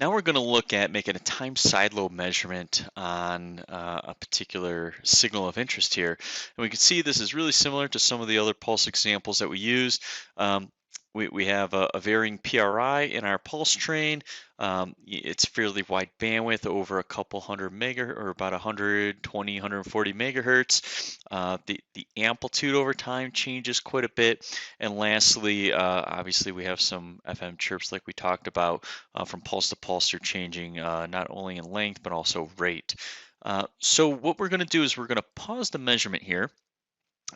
Now we're going to look at making a time side lobe measurement on a particular signal of interest here. And we can see this is really similar to some of the other pulse examples that we used. Um, we have a varying PRI in our pulse train. It's fairly wide bandwidth over a couple hundred megahertz or about 120, 140 megahertz. The amplitude over time changes quite a bit. And lastly, obviously we have some FM chirps like we talked about from pulse to pulse. They're changing not only in length, but also rate. So what we're going to do is we're going to pause the measurement here.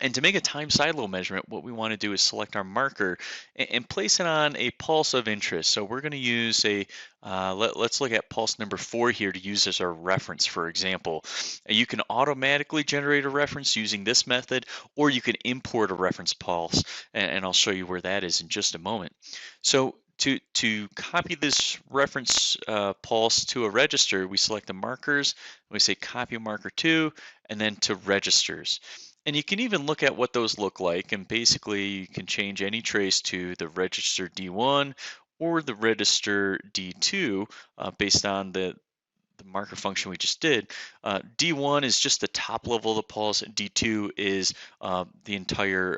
And to make a time side lobe measurement, what we want to do is select our marker and place it on a pulse of interest. So we're going to use let's look at pulse number 4 here to use as our reference, for example. You can automatically generate a reference using this method, or you can import a reference pulse, and I'll show you where that is in just a moment. So to copy this reference pulse to a register, we select the markers, we say copy marker to, and then to registers. And you can even look at what those look like, and basically you can change any trace to the register D1 or the register D2 based on the marker function we just did. D1 is just the top level of the pulse, and D2 is the entire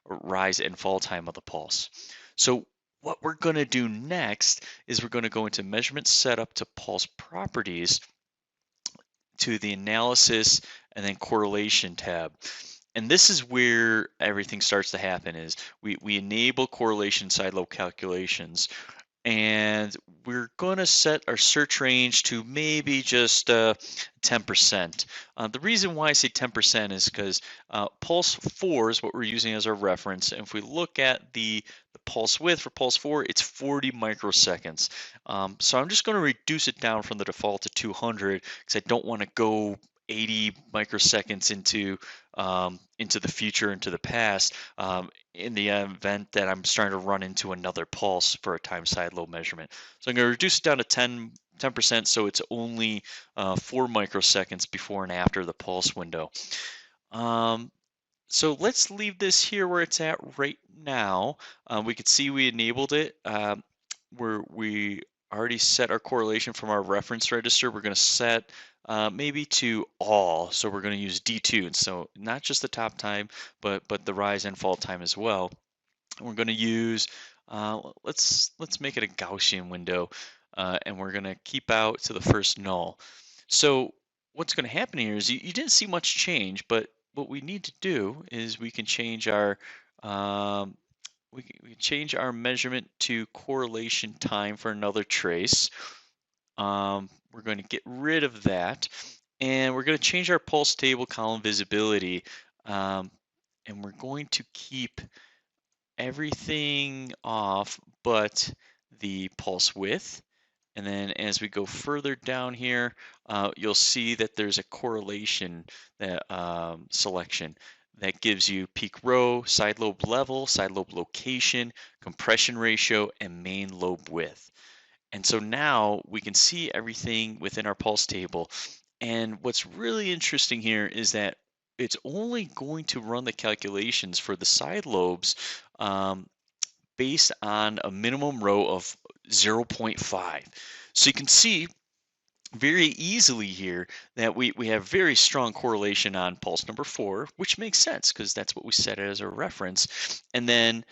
rise and fall time of the pulse. So what we're going to do next is we're going to go into measurement setup to pulse properties, to the analysis, and then correlation tab. And this is where everything starts to happen is we enable correlation side lobe calculations, and we're going to set our search range to maybe just 10%. The reason why I say 10% is because pulse 4 is what we're using as our reference. And if we look at the pulse width for pulse 4, it's 40 microseconds. So I'm just going to reduce it down from the default to 200 because I don't want to go 80 microseconds into the future, into the past, in the event that I'm starting to run into another pulse for a time side lobe measurement. So I'm going to reduce it down to 10%, so it's only 4 microseconds before and after the pulse window. So let's leave this here where it's at right now. We could see we enabled it. We already set our correlation from our reference register. We're going to set maybe to all. So we're going to use D2. And so not just the top time, but the rise and fall time as well. We're going to use, let's make it a Gaussian window, and we're going to keep out to the first null. So what's going to happen here is you didn't see much change, but what we need to do is we can change our we can change our measurement to correlation time for another trace. We're going to get rid of that, and we're going to change our pulse table column visibility, and we're going to keep everything off but the pulse width. And then as we go further down here, you'll see that there's a correlation that, selection that gives you peak row, side lobe level, side lobe location, compression ratio, and main lobe width. And so now we can see everything within our pulse table. And what's really interesting here is that it's only going to run the calculations for the side lobes based on a minimum row of 0.5. So you can see very easily here that we have very strong correlation on pulse number 4, which makes sense because that's what we set as a reference. And then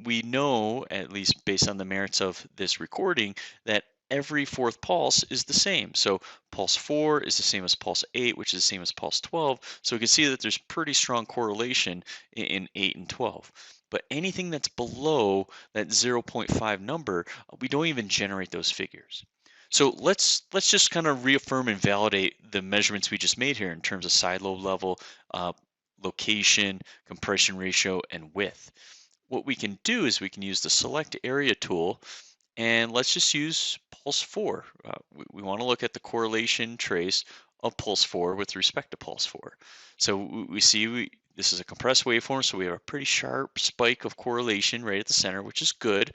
we know, at least based on the merits of this recording, that every fourth pulse is the same. So pulse 4 is the same as pulse 8, which is the same as pulse 12. So we can see that there's pretty strong correlation in 8 and 12. But anything that's below that 0.5 number, we don't even generate those figures. So let's just kind of reaffirm and validate the measurements we just made here in terms of side lobe level, location, compression ratio, and width. What we can do is we can use the select area tool, and let's just use pulse 4. We want to look at the correlation trace of pulse 4 with respect to pulse 4. So we see this is a compressed waveform, so we have a pretty sharp spike of correlation right at the center, which is good.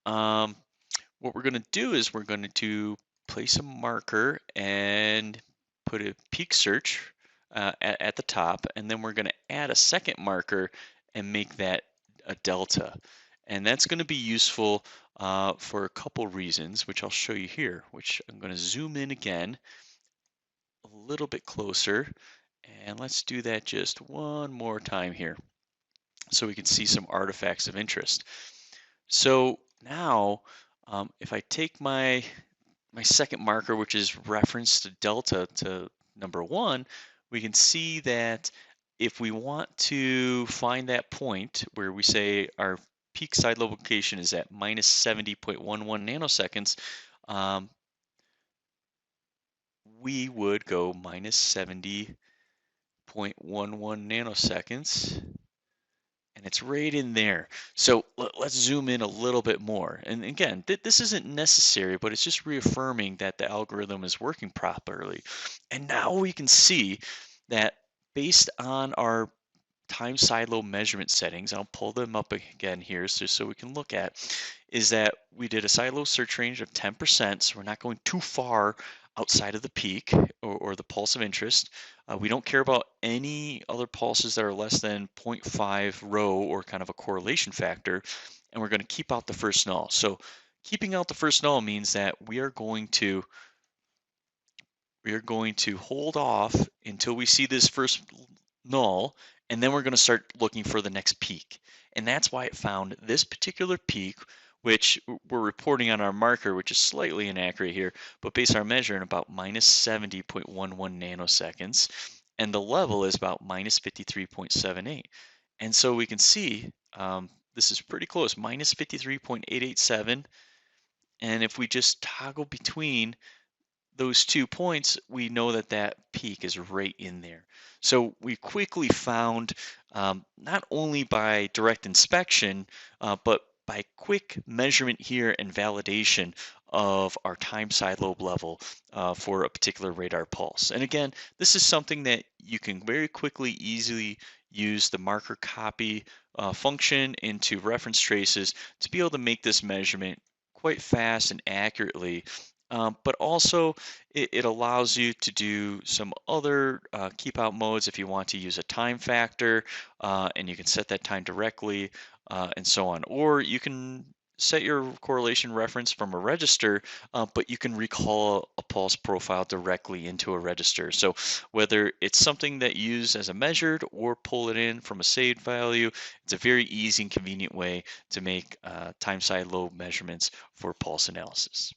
What we're going to do is we're going to place a marker and put a peak search at the top, and then we're going to add a second marker and make that a delta. And that's going to be useful for a couple reasons, which I'll show you here, which I'm going to zoom in again a little bit closer. And let's do that just one more time here so we can see some artifacts of interest. So now, if I take my second marker, which is reference to delta to number 1, we can see that if we want to find that point where we say our peak side lobe location is at minus 70.11 nanoseconds, um, we would go minus 70.11 nanoseconds, and it's right in there. So let's zoom in a little bit more. And again, this isn't necessary, but it's just reaffirming that the algorithm is working properly. And now we can see that based on our time side lobe measurement settings, I'll pull them up again here so we can look at, is that we did a side lobe search range of 10%, so we're not going too far outside of the peak or the pulse of interest. We don't care about any other pulses that are less than 0.5 rho or kind of a correlation factor, and we're going to keep out the first null. So keeping out the first null means that we are going to hold off until we see this first null, and then we're going to start looking for the next peak. And that's why it found this particular peak, which we're reporting on our marker, which is slightly inaccurate here, but based on our measure in about minus 70.11 nanoseconds, and the level is about minus 53.78. And so we can see this is pretty close, minus 53.887. And if we just toggle between those 2 points, we know that that peak is right in there. So we quickly found, not only by direct inspection, but by quick measurement here and validation of our time side lobe level for a particular radar pulse. And again, this is something that you can very quickly, easily use the marker copy function into reference traces to be able to make this measurement quite fast and accurately. But also it allows you to do some other keep out modes if you want to use a time factor, and you can set that time directly and so on. Or you can set your correlation reference from a register, but you can recall a pulse profile directly into a register. So whether it's something that you use as a measured or pull it in from a saved value, it's a very easy and convenient way to make time side lobe measurements for pulse analysis.